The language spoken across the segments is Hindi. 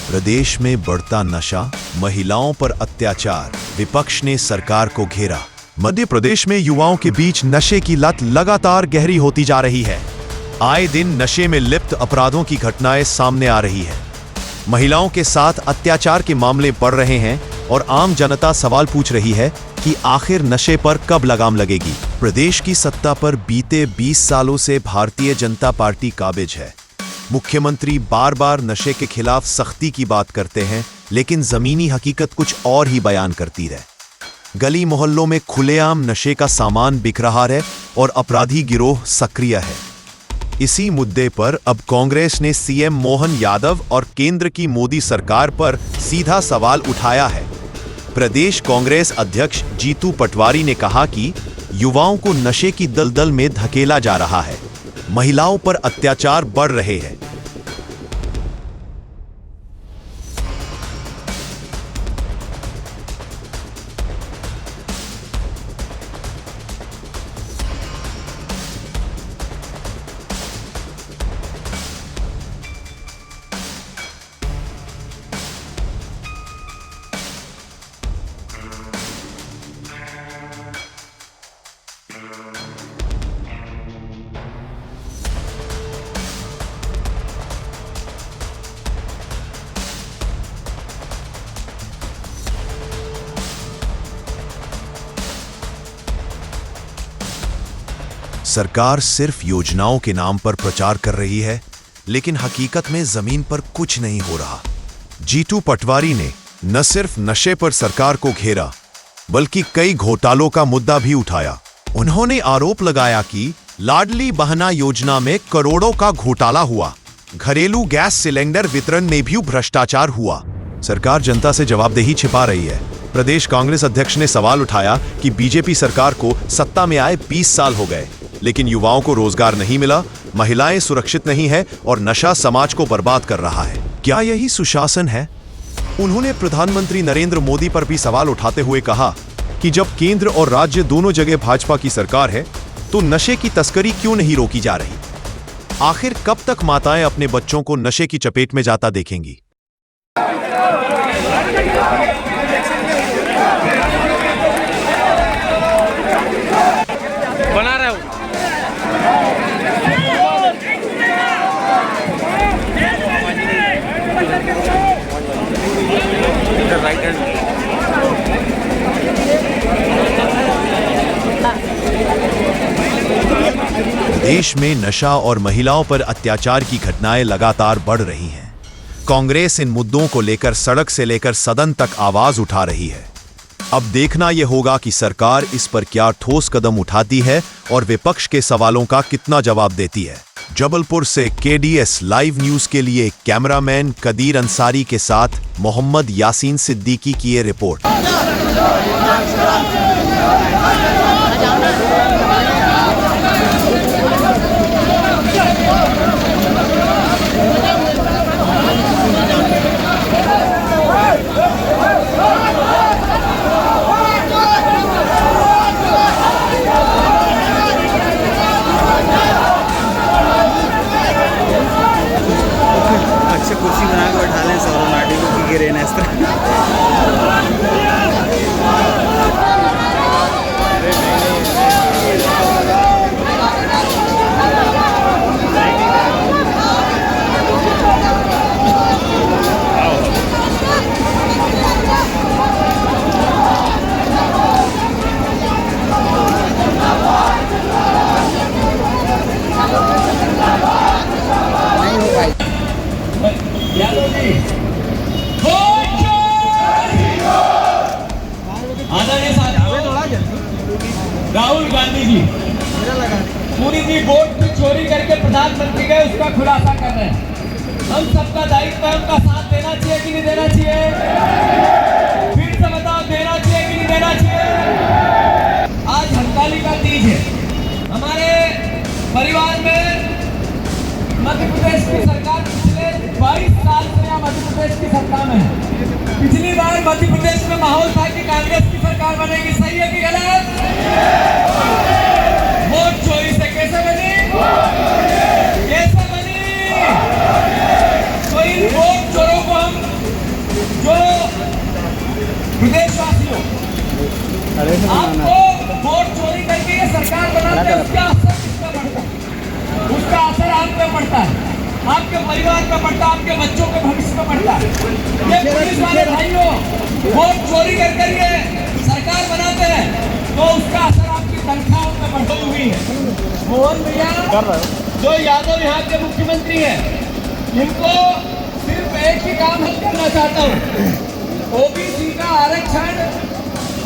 प्रदेश में बढ़ता नशा, महिलाओं पर अत्याचार, विपक्ष ने सरकार को घेरा। मध्य प्रदेश में युवाओं के बीच नशे की लत लगातार गहरी होती जा रही है। आए दिन नशे में लिप्त अपराधों की घटनाएं सामने आ रही है। महिलाओं के साथ अत्याचार के मामले बढ़ रहे हैं और आम जनता सवाल पूछ रही है कि आखिर नशे पर कब लगाम लगेगी। प्रदेश की सत्ता पर बीते 20 सालों से भारतीय जनता पार्टी काबिज है। मुख्यमंत्री बार बार नशे के खिलाफ सख्ती की बात करते हैं, लेकिन जमीनी हकीकत कुछ और ही बयान करती है। गली मोहल्लों में खुलेआम नशे का सामान बिक रहा है और अपराधी गिरोह सक्रिय है। इसी मुद्दे पर अब कांग्रेस ने सीएम मोहन यादव और केंद्र की मोदी सरकार पर सीधा सवाल उठाया है। प्रदेश कांग्रेस अध्यक्ष जीतू पटवारी ने कहा कि युवाओं को नशे की दलदल में धकेला जा रहा है, महिलाओं पर अत्याचार बढ़ रहे हैं। सरकार सिर्फ योजनाओं के नाम पर प्रचार कर रही है, लेकिन हकीकत में जमीन पर कुछ नहीं हो रहा। जीतू पटवारी ने न सिर्फ नशे पर सरकार को घेरा, बल्कि कई घोटालों का मुद्दा भी उठाया। उन्होंने आरोप लगाया कि लाडली बहना योजना में करोड़ों का घोटाला हुआ, घरेलू गैस सिलेंडर वितरण में भी भ्रष्टाचार हुआ। सरकार जनता से जवाबदेही छिपा रही है। प्रदेश कांग्रेस अध्यक्ष ने सवाल उठाया कि बीजेपी सरकार को सत्ता में आए 20 साल हो गए, लेकिन युवाओं को रोजगार नहीं मिला, महिलाएं सुरक्षित नहीं है और नशा समाज को बर्बाद कर रहा है। क्या यही सुशासन है? उन्होंने प्रधानमंत्री नरेंद्र मोदी पर भी सवाल उठाते हुए कहा कि जब केंद्र और राज्य दोनों जगह भाजपा की सरकार है, तो नशे की तस्करी क्यों नहीं रोकी जा रही? आखिर कब तक माताएं अपने बच्चों को नशे की चपेट में जाता देखेंगी? बना रहे हो देश में नशा और महिलाओं पर अत्याचार की घटनाएं लगातार बढ़ रही हैं। कांग्रेस इन मुद्दों को लेकर सड़क से लेकर सदन तक आवाज उठा रही है। अब देखना यह होगा कि सरकार इस पर क्या ठोस कदम उठाती है और विपक्ष के सवालों का कितना जवाब देती है। जबलपुर से केडीएस लाइव न्यूज के लिए कैमरामैन कदीर अंसारी के साथ मोहम्मद यासीन सिद्दीकी की ये रिपोर्ट। कुर्सी बना के बैठा लें सौरव नाटी को गिरे ना इस तरह। राहुल गांधी जी पूरी दी वोट की चोरी करके प्रधानमंत्री गए, उसका खुलासा कर रहे हैं। हम सबका दायित्व है उनका साथ देना चाहिए कि नहीं देना चाहिए? फिर से बताओ, देना चाहिए कि नहीं देना चाहिए? आज हरतालिका तीज है। हमारे परिवार में मध्य प्रदेश की सरकार पिछले 22 साल से यहाँ मध्य प्रदेश की सत्ता में है। पिछली बार मध्य प्रदेश में माहौल था कि कांग्रेस की सरकार बनेगी, सही है कि गलत? वोट चोरी से कैसे बनी? कैसे बनी? तो इन वोट चोरों को हम परिवार पे पड़ता है, आपके बच्चों के भविष्य पे पड़ता है। ये पुलिस वाले भाइयों वोट चोरी कर ये सरकार बनाते हैं तो उसका असर आपकी तनख्वाहों पे बढ़ती हुई है। मोहन भैया जो यादव यहाँ के मुख्यमंत्री हैं, इनको सिर्फ एक ही काम हल करना चाहता हूँ। ओबीसी का आरक्षण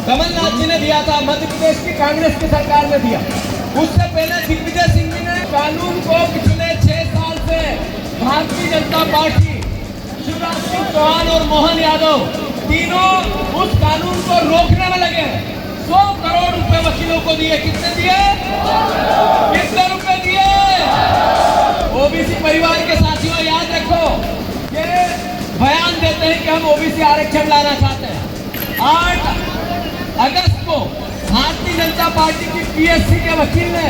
कमलनाथ जी ने दिया था, मध्य प्रदेश की कांग्रेस की सरकार ने दिया। उससे पहले दिग्विजय सिंह जी ने कानून को पिछले 6 साल से भारतीय जनता पार्टी, शिवराज सिंह चौहान और मोहन यादव तीनों उस कानून को रोकने में लगे। 100 करोड़ रुपए वकीलों को दिए। कितने दिए? कितने रुपए दिए? ओबीसी परिवार के साथियों याद रखो, ये बयान देते हैं कि हम ओबीसी आरक्षण लाना चाहते हैं। 8 अगस्त को भारतीय जनता पार्टी की पीएससी के वकील ने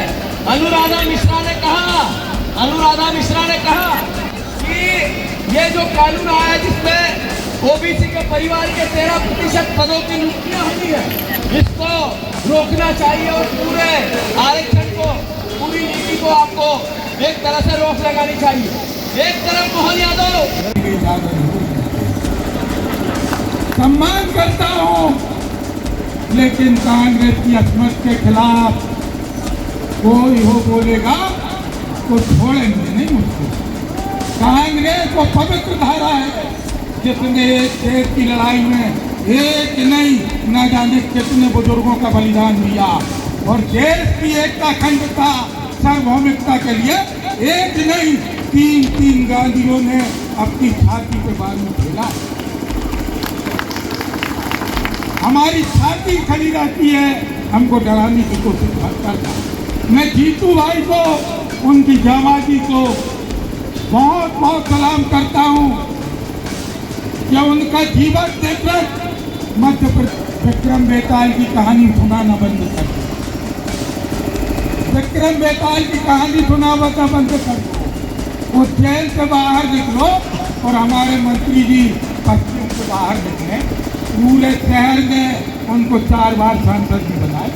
अनुराधा मिश्रा ने कहा कि ये जो कानून आया जिसमें ओबीसी के परिवार के 13% पदों की नियुक्तियां हुई है, इसको रोकना चाहिए और पूरे आरक्षण को, पूरी नीति को आपको एक तरह से रोक लगानी चाहिए। एक तरफ मोहन यादव सम्मान करता हूँ, लेकिन कांग्रेस की अजमत के खिलाफ कोई हो बोलेगा तो छोड़ेंगे नहीं मुझको। कांग्रेस को पवित्र धारा है, जिसने एक देश की लड़ाई में एक नहीं न जाने कितने बुजुर्गों का बलिदान दिया और देश की एकता, अखंडता, सार्वभौमिकता के लिए एक नहीं 3 गांधियों ने अपनी छाती के बारे में खेला। हमारी छाती खड़ी रहती है, हमको डराने की कोशिश करता। मैं जीतू भाई को, उनकी जाबाजी को बहुत बहुत सलाम करता हूँ कि उनका जीवन देखकर मध्य प्रदेश विक्रम बेताल की कहानी सुनाना बंद कर दो। विक्रम बेताल की कहानी सुनाना बंद कर दो। वो जेल से बाहर निकलो और हमारे मंत्री जी पश्चिम से बाहर निकले, पूरे शहर में उनको 4 बार सांसद भी बनाए।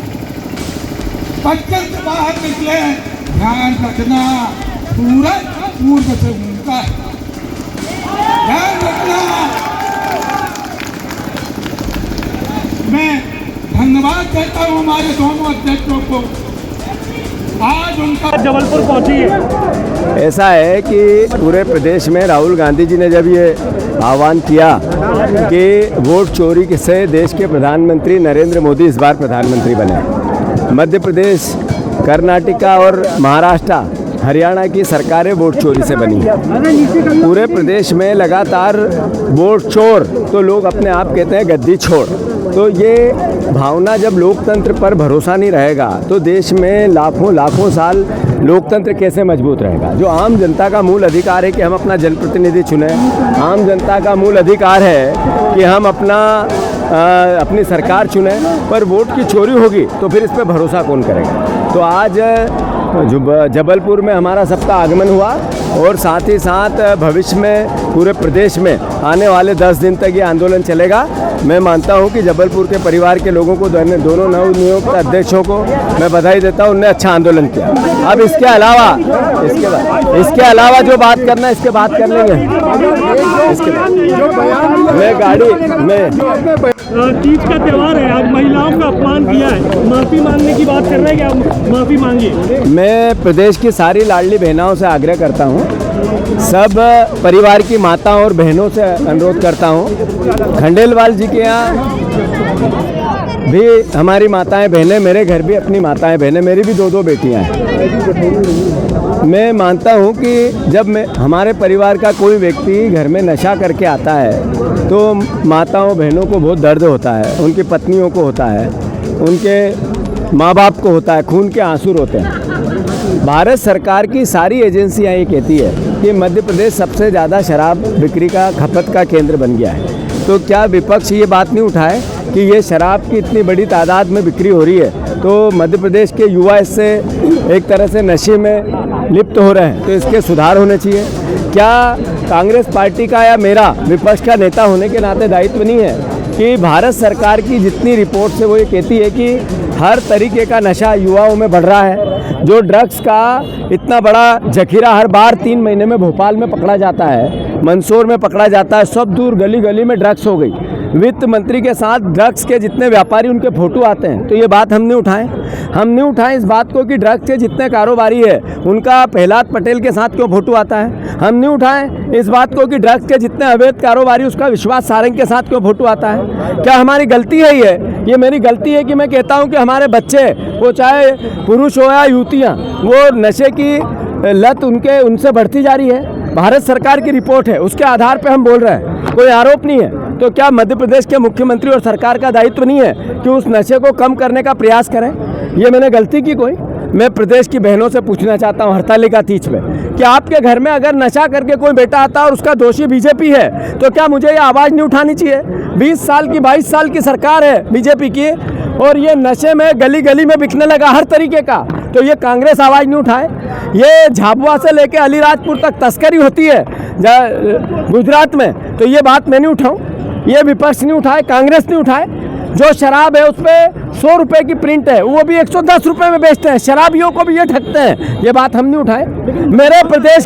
पश्चिम से बाहर निकले, ध्यान रखना सूरज पूर्व से उनका है, ध्यान रखना। मैं धन्यवाद देता हूँ हमारे दोनों अध्यक्षों को। आज उनका जबलपुर पहुंची है। ऐसा है कि पूरे प्रदेश में राहुल गांधी जी ने जब ये आह्वान किया कि वोट चोरी से देश के प्रधानमंत्री नरेंद्र मोदी इस बार प्रधानमंत्री बने, मध्य प्रदेश, कर्नाटका और महाराष्ट्र, हरियाणा की सरकारें वोट चोरी से बनी। पूरे प्रदेश में लगातार वोट चोर, तो लोग अपने आप कहते हैं गद्दी छोड़। तो ये भावना, जब लोकतंत्र पर भरोसा नहीं रहेगा तो देश में लाखों साल लोकतंत्र कैसे मजबूत रहेगा। जो आम जनता का मूल अधिकार है कि हम अपना जनप्रतिनिधि चुनें, आम जनता का मूल अधिकार है कि हम अपनी सरकार चुनें, पर वोट की चोरी होगी तो फिर इस पर भरोसा कौन करेगा। तो आज जबलपुर में हमारा सबका आगमन हुआ और साथ ही साथ भविष्य में पूरे प्रदेश में आने वाले 10 दिन तक ये आंदोलन चलेगा। मैं मानता हूं कि जबलपुर के परिवार के लोगों को, दोनों नवनियुक्त अध्यक्षों को मैं बधाई देता हूं, उन्होंने अच्छा आंदोलन किया। अब इसके अलावा जो बात करना है इसके बात कर लेंगे। इसके बाद मैं गाड़ी में तीज का त्यौहार है, आज महिलाओं का अपमान किया है, माफ़ी मांगने की बात कर रहे हैं, क्या माफ़ी मांगिए। मैं प्रदेश की सारी लाडली बहनाओं से आग्रह करता हूं, सब परिवार की माताओं और बहनों से अनुरोध करता हूं, खंडेलवाल जी के यहाँ भी हमारी माताएं बहनें, मेरे घर भी अपनी माताएं बहनें, मेरी भी 2 बेटियां हैं। मैं मानता हूं कि जब हमारे परिवार का कोई व्यक्ति घर में नशा करके आता है तो माताओं बहनों को बहुत दर्द होता है, उनकी पत्नियों को होता है, उनके माँ बाप को होता है, खून के आंसू रोते हैं। भारत सरकार की सारी एजेंसियां ये कहती है कि मध्य प्रदेश सबसे ज़्यादा शराब बिक्री का, खपत का केंद्र बन गया है। तो क्या विपक्ष ये बात नहीं उठाए कि ये शराब की इतनी बड़ी तादाद में बिक्री हो रही है तो मध्य प्रदेश के युवा इससे एक तरह से नशे में लिप्त हो रहे हैं, तो इसके सुधार होने चाहिए। क्या कांग्रेस पार्टी का या मेरा विपक्ष का नेता होने के नाते दायित्व नहीं है कि भारत सरकार की जितनी रिपोर्ट से वो ये कहती है कि हर तरीके का नशा युवाओं में बढ़ रहा है। जो ड्रग्स का इतना बड़ा जखीरा हर बार 3 महीने में भोपाल में पकड़ा जाता है, मंदसौर में पकड़ा जाता है, सब दूर गली गली में ड्रग्स हो गई। वित्त मंत्री के साथ ड्रग्स के जितने व्यापारी उनके फोटो आते हैं, तो ये बात हम नहीं उठाएं इस बात को कि ड्रग्स के जितने कारोबारी है उनका प्रहलाद पटेल के साथ क्यों फोटो आता है। हम नहीं उठाएं इस बात को कि ड्रग्स के जितने अवैध कारोबारी उसका विश्वास सारंग के साथ क्यों फोटो आता है। क्या हमारी गलती है ये मेरी गलती है कि मैं कहता हूं कि हमारे बच्चे, वो चाहे पुरुष हो या युवतियाँ, वो नशे की लत उनसे बढ़ती जा रही है। भारत सरकार की रिपोर्ट है, उसके आधार पर हम बोल रहे हैं, कोई आरोप नहीं है। तो क्या मध्य प्रदेश के मुख्यमंत्री और सरकार का दायित्व नहीं है कि उस नशे को कम करने का प्रयास करें। ये मैंने गलती की कोई? मैं प्रदेश की बहनों से पूछना चाहता हूँ हड़तालिका तीज पे कि आपके घर में अगर नशा करके कोई बेटा आता है और उसका दोषी बीजेपी है, तो क्या मुझे ये आवाज़ नहीं उठानी चाहिए? 20 साल की 22 साल की सरकार है बीजेपी की, और ये नशे में गली गली में बिकने लगा हर तरीके का, तो ये कांग्रेस आवाज़ नहीं उठाए? ये झाबुआ से लेके अलीराजपुर तक तस्करी होती है गुजरात में, तो ये बात मैं नहीं उठाऊँ? ये विपक्ष नहीं उठाए, कांग्रेस नहीं उठाए? जो शराब है उस पर 100 रुपये की प्रिंट है, वो भी 110 रुपये में बेचते हैं, शराबियों को भी ये ठगते हैं, ये बात हम नहीं उठाए? मेरे प्रदेश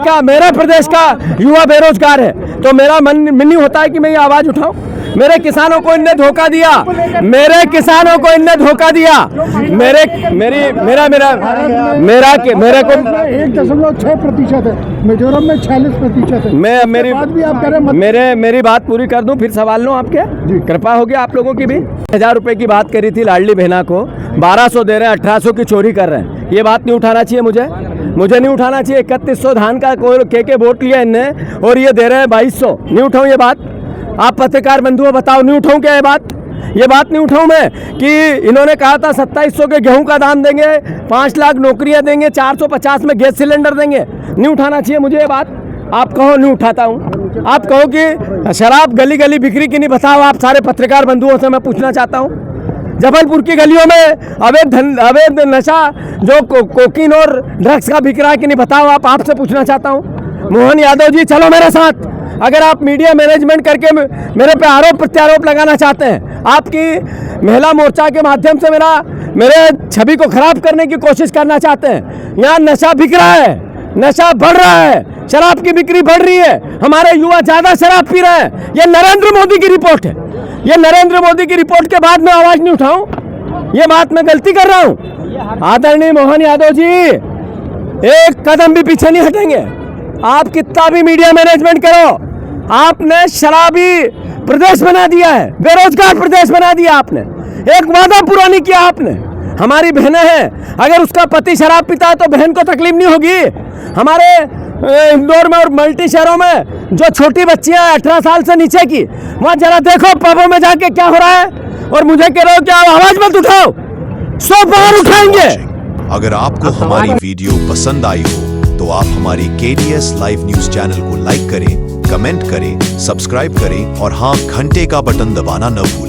का युवा बेरोजगार है, तो मेरा मन नहीं होता है कि मैं ये आवाज़ उठाऊं? मेरे किसानों को इनने धोखा दिया, मेरे को 1.6% है, मिजोरम में 46% है। मेरी बात पूरी कर दूं, फिर सवाल लूं आपके? कृपा होगी आप लोगों की भी। 1000 रुपये की बात करी थी लाडली बहना को, 1200 दे रहे हैं, 1800 की चोरी कर रहे हैं। ये बात नहीं उठाना चाहिए मुझे नहीं उठाना चाहिए। 3100 धान का के वोट लिया इनने और ये दे रहे हैं 2200। नहीं उठाऊं ये बात? आप पत्रकार बंधुओं बताओ, नहीं उठाऊं क्या ये बात नहीं उठाऊं मैं कि इन्होंने कहा था 2700 के गेहूं का दाम देंगे, 5 लाख नौकरियां देंगे, 450 में गैस सिलेंडर देंगे। नहीं उठाना चाहिए मुझे ये बात? आप कहो नहीं उठाता हूं। आप कहो कि शराब गली गली बिक्री की नहीं, बताओ आप सारे पत्रकार बंधुओं से मैं पूछना चाहता हूं। जबलपुर की गलियों में अवैध नशा जो कोकीन और ड्रग्स का बिक रहा है कि नहीं, बताओ आप, आपसे पूछना चाहता हूं। मोहन यादव जी चलो मेरे साथ, अगर आप मीडिया मैनेजमेंट करके मेरे पे आरोप प्रत्यारोप लगाना चाहते हैं, आपकी महिला मोर्चा के माध्यम से मेरे छवि को खराब करने की कोशिश करना चाहते हैं, यहाँ नशा बिक रहा है, नशा बढ़ रहा है, शराब की बिक्री बढ़ रही है, हमारे युवा ज्यादा शराब पी रहे हैं। ये नरेंद्र मोदी की रिपोर्ट है। ये नरेंद्र मोदी की रिपोर्ट के बाद मैं आवाज नहीं उठाऊं? ये बात मैं गलती कर रहा हूं? आदरणीय मोहन यादव जी, एक कदम भी पीछे नहीं हटेंगे। आप कितना भी मीडिया मैनेजमेंट करो, आपने शराबी प्रदेश बना दिया है, बेरोजगार प्रदेश बना दिया आपने। एक वादा पूरा नहीं किया आपने। हमारी बहनें हैं, अगर उसका पति शराब पीता है तो बहन को तकलीफ नहीं होगी। हमारे इंदौर में और मल्टी शहरों में जो छोटी बच्चियां 18 साल से नीचे की, वहां जरा देखो पबों में जाके क्या हो रहा है, और मुझे कह रहे हो कि आप आवाज मत उठाओ, 100 बार उठाएंगे। अगर आपको हमारी वीडियो पसंद आई हो तो आप हमारी KDS लाइव न्यूज चैनल को लाइक करें, कमेंट करें, सब्सक्राइब करें और हाँ, घंटे का बटन दबाना न भूलें।